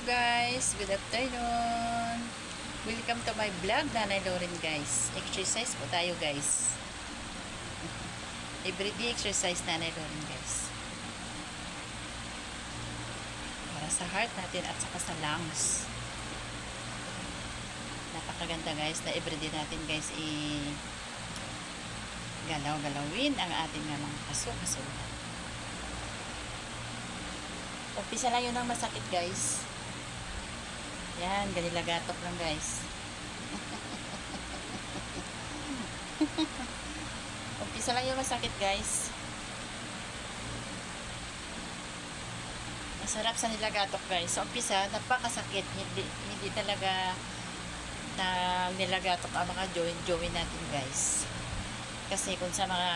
Hello guys, good afternoon. Welcome to my vlog, Nanay Lauren guys. Exercise po tayo guys. Everyday exercise, Nanay Lauren guys. Para sa heart natin at saka sa lungs. Napakaganda guys na everyday natin guys galaw-galawin ang ating mga kaso-kasuhan. Umpisa lang yun ang masakit guys. Yan, ganilagatok lang guys. Umpisa lang yung masakit guys. Masarap sa nilagatok guys. So umpisa, napakasakit. Hindi talaga na nilagatok ang mga join natin guys. Kasi kung sa mga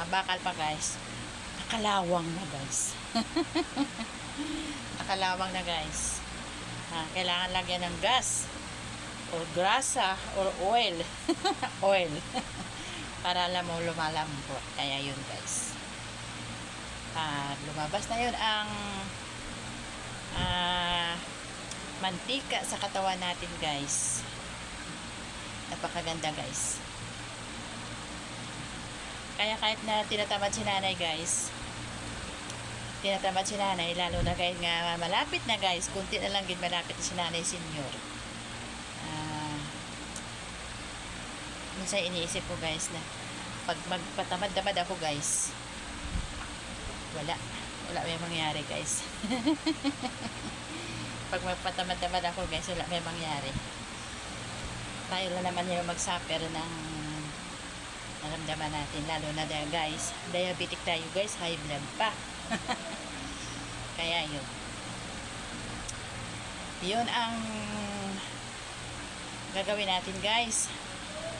bakal pa guys, nakalawang na guys. Nakalawang na guys. Kailangan lagyan ng gas or grasa or oil. Oil. Para alam mo lumalambot. Kaya yun guys. Lumabas na yun ang mantika sa katawan natin guys. Napakaganda guys. Kaya kahit na tinatamad si nanay guys, lalo na kahit nga malapit na guys, kunti na lang din malapit na si nanay senior. Minsan iniisip ko guys na pag magpatamad-tamad ako guys, wala may mangyari guys. Pag magpatamad-tamad ako guys, wala may mangyari. Tayo lang naman yung mag-suffer ng naramdaman natin, lalo na guys, diabetic tayo guys, high blood pa. Kaya yun ang gagawin natin guys.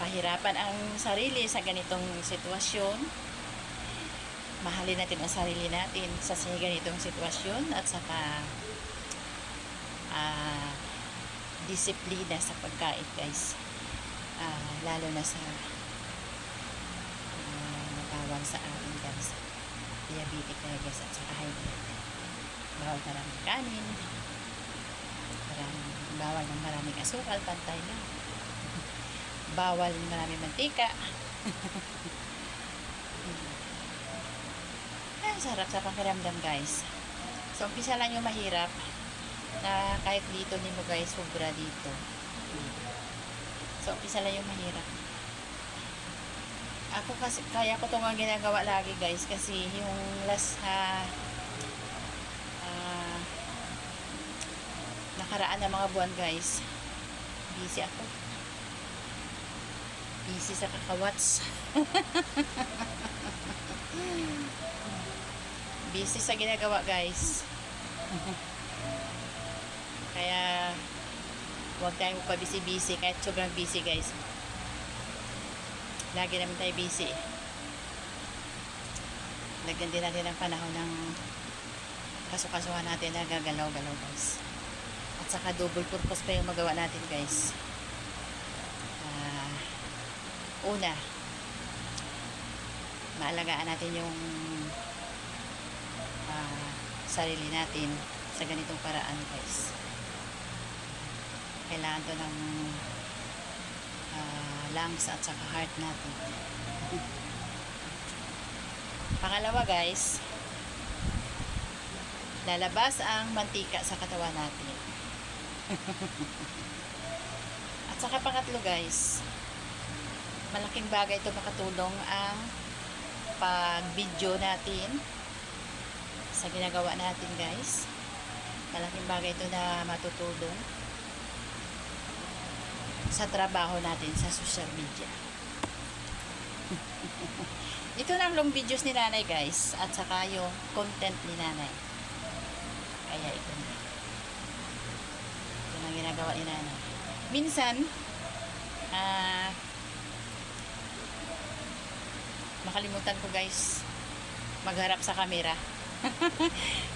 Pahirapan ang sarili sa ganitong sitwasyon. Mahalin natin ang sarili natin sa ganitong sitwasyon at saka disiplina sa pagkain guys. Lalo na sa bawal sa atin guys, diabetic na guys at saka high blood. Bawal maraming kanin, bawal ng maraming asukal, pantay lang. Bawal maraming mantika. Sarap sa pakiramdam guys. So umpisa lang yung mahirap na kahit dito nimo guys, sobra dito. So umpisa lang yung mahirap. Ako kasi, kaya ko itong ginagawa lagi guys, kasi yung last nakaraan na mga buwan guys, busy ako. Busy sa kakawats. Busy sa ginagawa guys. Kaya huwag tayong pa-busy-busy kahit sobrang busy guys. Lagi naman tayo busy. Lagyan din natin ang panahon ng kasukasuhan natin na gagalaw-galaw guys. At saka double purpose pa yung magawa natin guys. Una, maalagaan natin yung sarili natin sa ganitong paraan guys. Kailangan to ng lungs at saka heart natin. Pangalawa guys, lalabas ang mantika sa katawan natin. At saka pangatlo guys, malaking bagay ito makatulong ang pag-video natin sa ginagawa natin guys. Malaking bagay ito na matutulong sa trabaho natin sa social media. Ito lang long videos ni nanay guys, at saka yung content ni nanay. Kaya ito na ginagawa ni nanay. Minsan makalimutan ko guys magharap sa camera.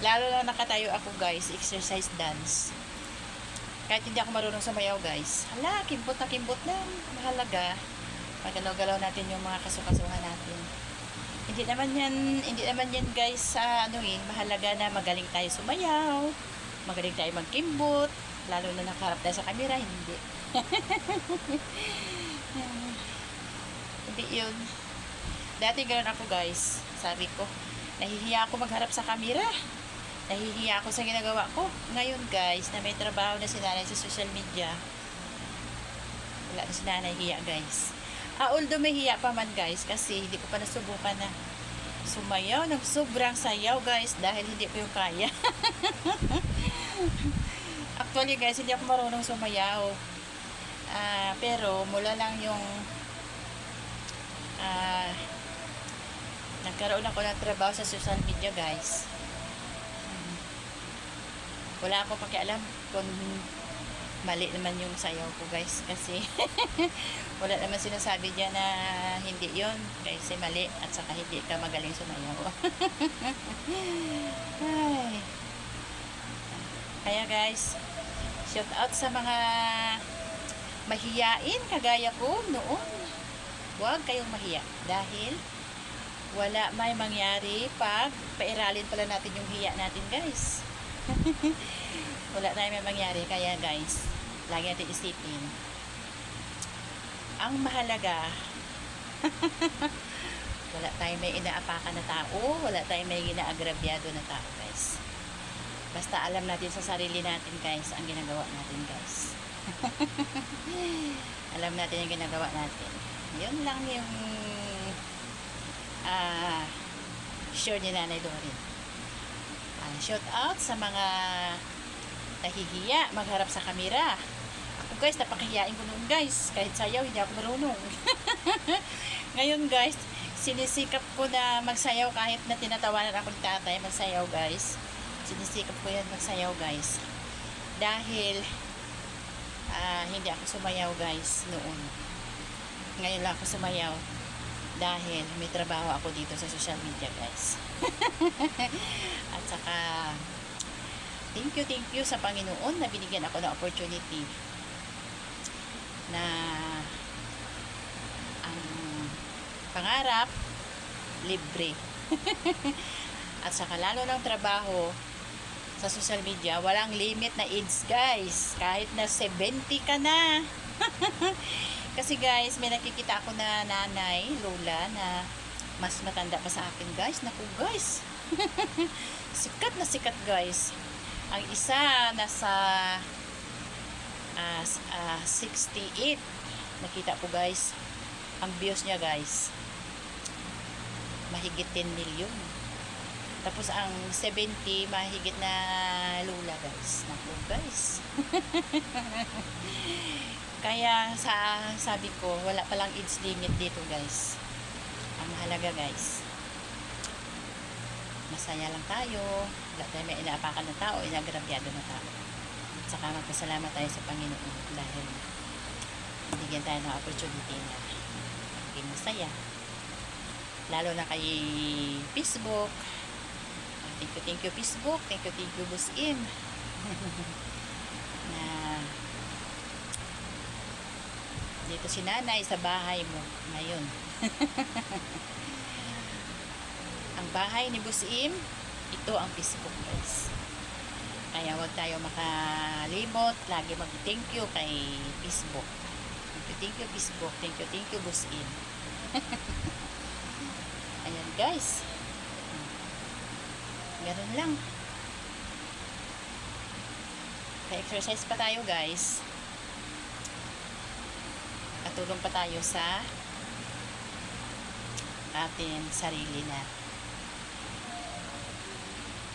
Lalo na nakatayo ako guys, exercise dance. Kahit hindi ako marunong sumayaw guys, hala, kimbot na kimbot lang. Mahalaga, magalaw-galaw natin yung mga kasukasuhan natin. Hindi naman yan guys, mahalaga na magaling tayo sumayaw, magaling tayo magkimbot, lalo na nakaharap tayo sa camera, hindi. Hindi yun. Dati ganoon ako guys, sabi ko, nahihiya ako magharap sa camera. Nahihiya ako sa ginagawa ko. Ngayon guys, na may trabaho na si nanay sa social media, wala na si nanay hiya guys. Although may hiya pa man guys, kasi hindi ko pa nasubukan na sumayaw ng sobrang sayaw guys, dahil hindi ko yung kaya. Actually guys, hindi ako marunong sumayaw. Pero mula lang yung nagkaroon ako ng trabaho sa social media guys, wala akong pakialam kung mali naman yung sayaw ko guys, kasi wala naman sinasabi dyan na hindi yun, kasi mali at saka hindi ka magaling sumayaw. Ay. Kaya guys, shout out sa mga mahiyain kagaya ko noon. Huwag kayong mahiya, dahil wala may mangyari pag pairalin pala natin yung hiya natin guys. Wala tayong may mangyari. Kaya guys, lagi natin isipin, ang mahalaga wala tayong may inaapakan na tao, wala tayong may inaagrabyado na tao guys. Basta alam natin sa sarili natin guys ang ginagawa natin guys. Alam natin yung ginagawa natin. Yun lang yung sure ni Nanay Dorin. Shout out sa mga nahihiya magharap sa kamera. Ako guys, napakahiyain ko noon guys, kahit sayaw hindi ako marunong. Ngayon guys, sinisikap ko na magsayaw, kahit na tinatawanan ako ni tatay magsayaw guys. Sinisikap ko yan magsayaw guys, dahil hindi ako sumayaw guys noon. Ngayon lang ako sumayaw dahil may trabaho ako dito sa social media guys. At saka thank you sa Panginoon na binigyan ako ng opportunity na ang pangarap libre. At saka lalo ng trabaho sa social media, walang limit na age guys, kahit na 70 ka na. Kasi guys, may nakikita ako na nanay, lola, na mas matanda pa sa akin guys. Naku guys, sikat na sikat guys. Ang isa nasa 68. Nakita ko guys, ang views niya guys, mahigit 10 million. Tapos ang 70, mahigit na lola guys. Naku guys. Kaya sabi ko, wala palang age limit dito guys. Ang mahalaga guys, masaya lang tayo, wala tayo may inaapakan ng tao, inagrabyado ng tao. At saka magpasalamat tayo sa Panginoon dahil bigyan tayo ng opportunity na maging masaya. Lalo na kay Facebook. Thank you Facebook, thank you Boss Im. Na dito si nanay sa bahay mo ngayon. Ang bahay ni Boss Im, ito ang Facebook guys. Kaya wag tayo makalimot, lagi mag-thank you kay Facebook. Thank you Facebook, thank you Boss Im. Ayan guys, ganun lang. Pa-exercise pa tayo guys. Katulong pa tayo sa ating sarili na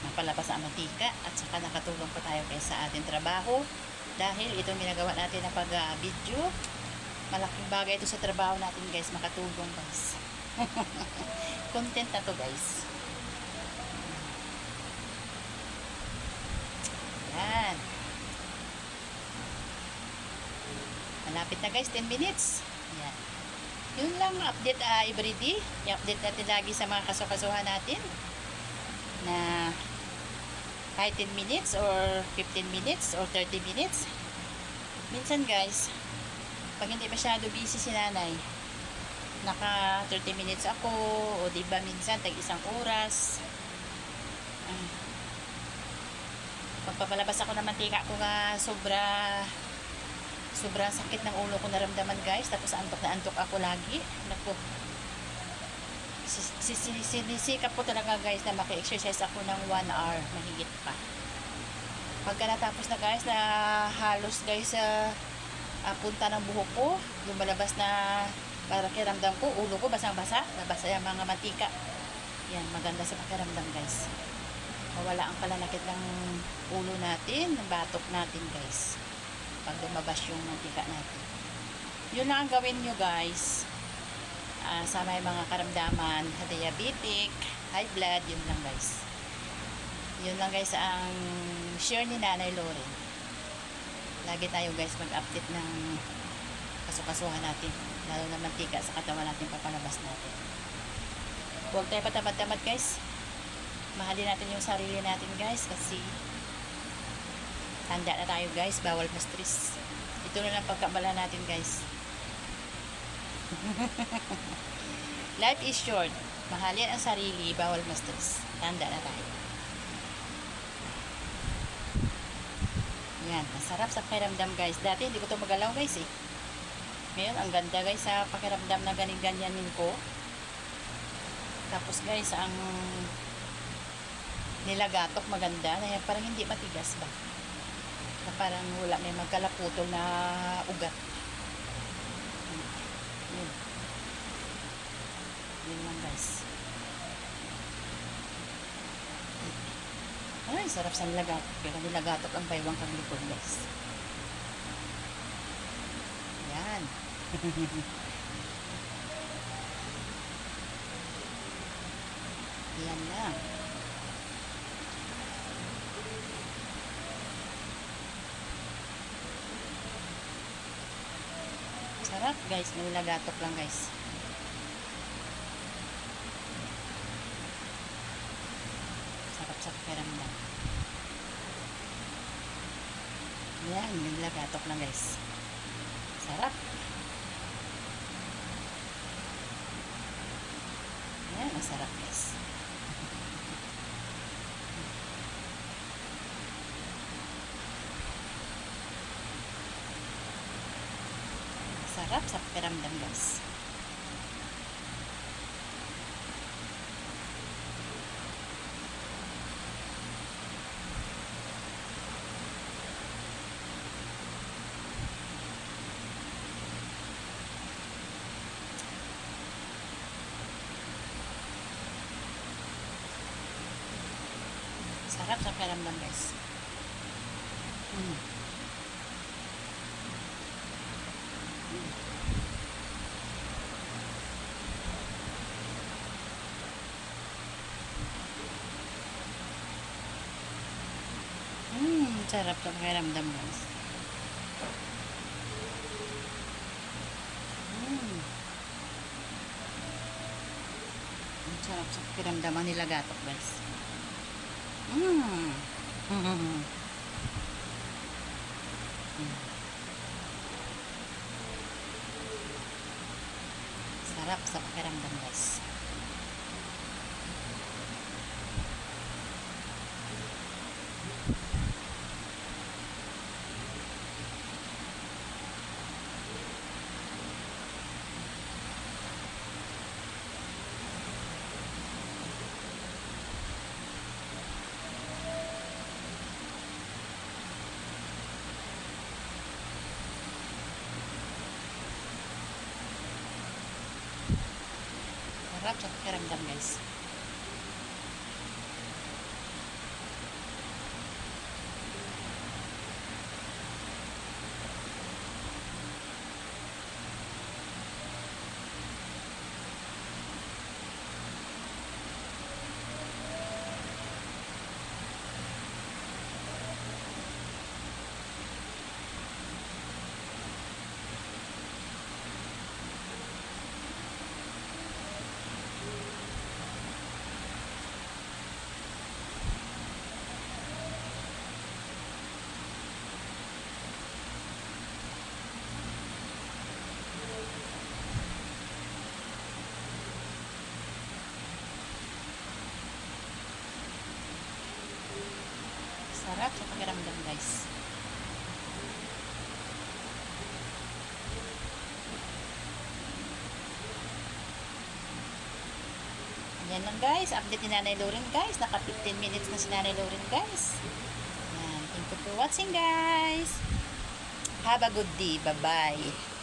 napalabas ang mantika, at saka nakatulong pa tayo kay sa ating trabaho, dahil itong ginagawa natin na pag-video, malaking bagay ito sa trabaho natin guys, makatulong guys. Content na to guys. Yan. Malapit na guys, 10 minutes. Yan. Yun lang, update everyday. I-update natin lagi sa mga kasukasuhan natin na kahit 10 minutes or 15 minutes or 30 minutes. Minsan guys, pag hindi masyado busy si nanay, naka 30 minutes ako, o diba minsan tag isang oras. Magpapalabas ako ng mantika ko nga sobrang sakit ng ulo ko naramdaman guys. Tapos antok na antok ako lagi. Naku. Sinisikap ko talaga guys na maki-exercise ako ng 1 hour. Mahigit pa. Pagka natapos na guys, na halos guys punta ng buhok ko. Lumalabas na para pakiramdam ko. Ulo ko basang-basa. Nabasa yung mga mantika. Yan, maganda sa pakiramdam guys. Mawala ang palanakit ng ulo natin, ng batok natin guys. Pag lumabas yung mantika natin. Yun lang ang gawin nyo guys. Sa may mga karamdaman, diabetic, high blood, yun lang guys. Yun lang guys ang share ni Nanay Loren. Lagi tayo guys mag-update ng kasukasuhan natin. Lalo na mantika sa katawan natin, papalabas natin. Huwag tayo patamad-tamad guys. Mahalin natin yung sarili natin guys kasi tanda na tayo guys, bawal ma-stress. Ito na lang pagkabala natin guys. Life is short. Mahalin ang sarili, bawal ma-stress. Tanda na tayo. Yan, masarap sa pakiramdam guys. Dati hindi ko ito magalaw guys eh. Ngayon, ang ganda guys sa pakiramdam na ganyan-ganyanin ko. Tapos guys, ang nilagatok maganda. Na parang hindi matigas ba? Na parang wala may magkalaputol na ugat. Yun. Yun lang guys. Ay, sarap sa nilagatok. Pero nilagatok ang baywang kaglikod guys. Yan. Yan lang. Sarap guys, nilagatok lang guys. Sarap sa pakiramdam. Yan, nilagatok lang guys. Sarap. Yan, masarap guys. Sarap sa pakiramdam guys. Sarap sa pakiramdam guys. Sarap sa pakiramdam guys. Sarap sa pakiramdam ang nilagatok guys. Sarap sa pakiramdam guys. Sarap sa pakiramdam guys. Yan lang guys, update ni Nanay Lauren guys. Naka 15 minutes na si Nanay Lauren guys. Yan, thank you for watching guys. Have a good day. Bye-bye.